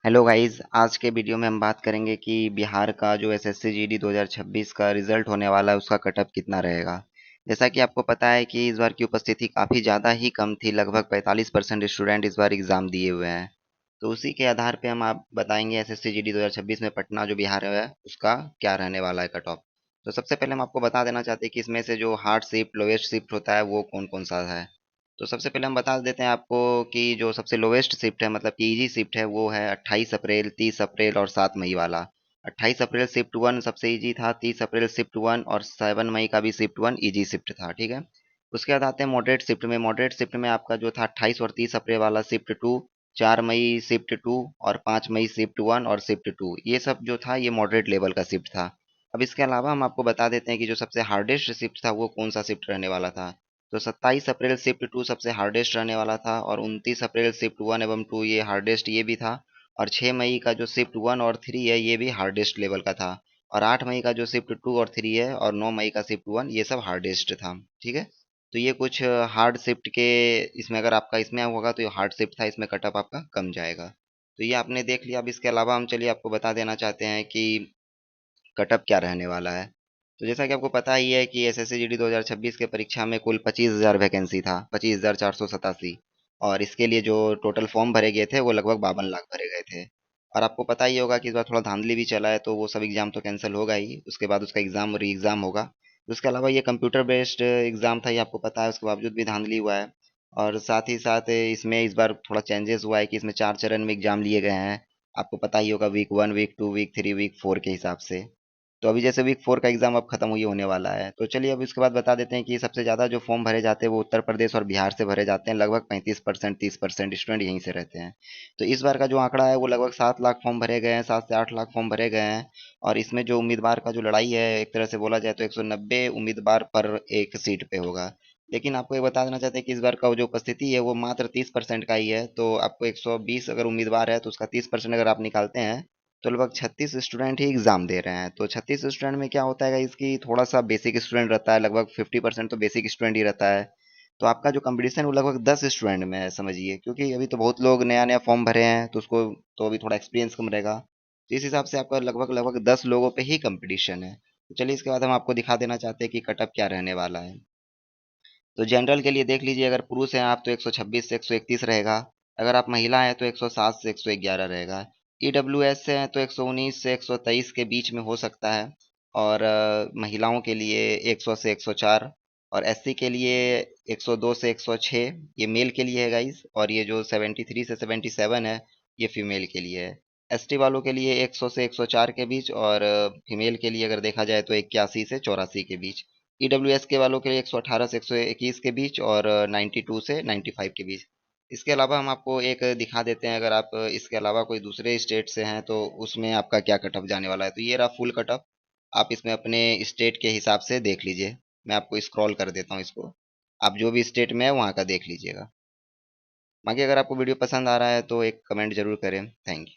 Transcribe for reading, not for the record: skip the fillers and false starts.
Hello guys, आज के video में हम बात करेंगे कि बिहार का जो एसएससी जीडी 2026 का रिजल्ट होने वाला है उसका कटअप कितना रहेगा। जैसा कि आपको पता है कि इस बार की उपस्थिति काफ़ी ज़्यादा ही कम थी, लगभग 45% स्टूडेंट इस बार एग्ज़ाम दिए हुए हैं। तो उसी के आधार पे हम आप बताएंगे एसएससी जीडी 2026 में पटना जो बिहार है उसका क्या रहने वाला है कट ऑफ। तो सबसे पहले हम आपको बता देना चाहते हैं कि इसमें से जो हार्ड शिफ्ट लोएस्ट शिफ्ट होता है वो कौन कौन सा है। तो सबसे पहले हम बता देते हैं आपको कि जो सबसे लोवेस्ट शिफ्ट है मतलब कि इजी शिफ्ट है वो है 28 अप्रैल, 30 अप्रैल और 7 मई वाला। 28 अप्रैल शिफ्ट वन सबसे इजी था, 30 अप्रैल शिफ्ट वन और 7 मई का भी शिफ्ट वन इजी शिफ्ट था, ठीक है। उसके बाद आते हैं मॉडरेट शिफ्ट में। मॉडरेट शिफ्ट में आपका जो था 28 और 30 अप्रैल वाला शिफ्ट टू, 4 मई शिफ्ट टू और 5 मई शिफ्ट वन और शिफ्ट टू, ये सब जो था ये मॉडरेट लेवल का शिफ्ट था। अब इसके अलावा हम आपको बता देते हैं कि जो सबसे हार्डेस्ट शिफ्ट था वो कौन सा शिफ्ट रहने वाला था। तो 27 अप्रैल शिफ्ट टू सबसे हार्डेस्ट रहने वाला था और 29 अप्रैल शिफ्ट वन एवं टू ये हार्डेस्ट ये भी था। और 6 मई का जो शिफ्ट वन और थ्री है ये भी हार्डेस्ट लेवल का था। और 8 मई का जो शिफ्ट टू और थ्री है और 9 मई का शिफ्ट वन ये सब हार्डेस्ट था, ठीक है। तो ये कुछ हार्ड शिफ्ट के, इसमें अगर आपका इसमें होगा तो ये हार्ड शिफ्ट था, इसमें कटअप आपका कम जाएगा। तो ये आपने देख लिया। अब इसके अलावा हम चलिए आपको बता देना चाहते हैं कि कटअप क्या रहने वाला है। तो जैसा कि आपको पता ही है कि एसएससी जीडी 2026 के परीक्षा में कुल 25,000 वैकेंसी था, 25,487। और इसके लिए जो टोटल फॉर्म भरे गए थे वो लगभग 52 लाख भरे गए थे। और आपको पता ही होगा कि इस बार थोड़ा धांधली भी चला है तो वो सब एग्जाम तो कैंसिल होगा ही, उसके बाद उसका एग्जाम री एग्जाम होगा। उसके अलावा ये कंप्यूटर बेस्ड एग्जाम था, ये आपको पता है, उसके बावजूद भी धांधली हुआ है। और साथ ही साथ इसमें इस बार थोड़ा चेंजेस हुआ है कि इसमें 4 चरण में एग्जाम लिए गए हैं। आपको पता ही होगा week one, week two, week three, week four के हिसाब से। तो अभी जैसे वीक फोर का एग्जाम अब खत्म हुई होने वाला है, तो चलिए अब इसके बाद बता देते हैं कि सबसे ज़्यादा जो फॉर्म भरे जाते हैं वो उत्तर प्रदेश और बिहार से भरे जाते हैं। लगभग 35%, 30% स्टूडेंट यहीं से रहते हैं। तो इस बार का जो आंकड़ा है वो लगभग 7 लाख फॉर्म भरे गए हैं, 7 से 8 लाख फॉर्म भरे गए हैं। और इसमें जो उम्मीदवार का जो लड़ाई है एक तरह से बोला जाए तो 190 उम्मीदवार पर एक सीट पे होगा। लेकिन आपको ये बता देना चाहते हैं कि इस बार का जो उपस्थिति है वो मात्र 30% का ही है। तो आपको 120 अगर उम्मीदवार है तो उसका 30% अगर आप निकालते हैं तो लगभग 36 स्टूडेंट ही एग्जाम दे रहे हैं। तो 36 स्टूडेंट में क्या होता है इसकी थोड़ा सा बेसिक स्टूडेंट रहता है, लगभग 50% तो बेसिक स्टूडेंट ही रहता है। तो आपका जो कंपटीशन वो लगभग 10 स्टूडेंट में है, समझिए, क्योंकि अभी तो बहुत लोग नया नया फॉर्म भरे हैं तो उसको तो अभी थोड़ा एक्सपीरियंस कम रहेगा। तो इस हिसाब से आपका लगभग लगभग 10 लोगों पे ही कंपटीशन है। तो चलिए इसके बाद हम आपको दिखा देना चाहते हैं कि कटअप क्या रहने वाला है। तो जनरल के लिए देख लीजिए, अगर पुरुष हैं आप तो 126 से 131 रहेगा। अगर आप महिला हैं तो 107 से 111 रहेगा। ईडब्ल्यूएस से हैं तो 119 से 123 के बीच में हो सकता है। और महिलाओं के लिए 100 से 104। और एससी के लिए 102 से 106, ये मेल के लिए है गाइस। और ये जो 73 से 77 है ये फीमेल के लिए है। एसटी वालों के लिए 100 से 104 के बीच और फीमेल के लिए अगर देखा जाए तो 81 से 84 के बीच। ईडब्ल्यूएस के वालों के लिए 118 से 121 के बीच और 92 से 95 के बीच। इसके अलावा हम आपको एक दिखा देते हैं, अगर आप इसके अलावा कोई दूसरे स्टेट से हैं तो उसमें आपका क्या कटअप जाने वाला है। तो ये रहा फुल कटअप। आप इसमें अपने स्टेट के हिसाब से देख लीजिए। मैं आपको स्क्रॉल कर देता हूँ इसको। आप जो भी स्टेट में है वहाँ का देख लीजिएगा। बाकी अगर आपको वीडियो पसंद आ रहा है तो एक कमेंट जरूर करें। Thank you.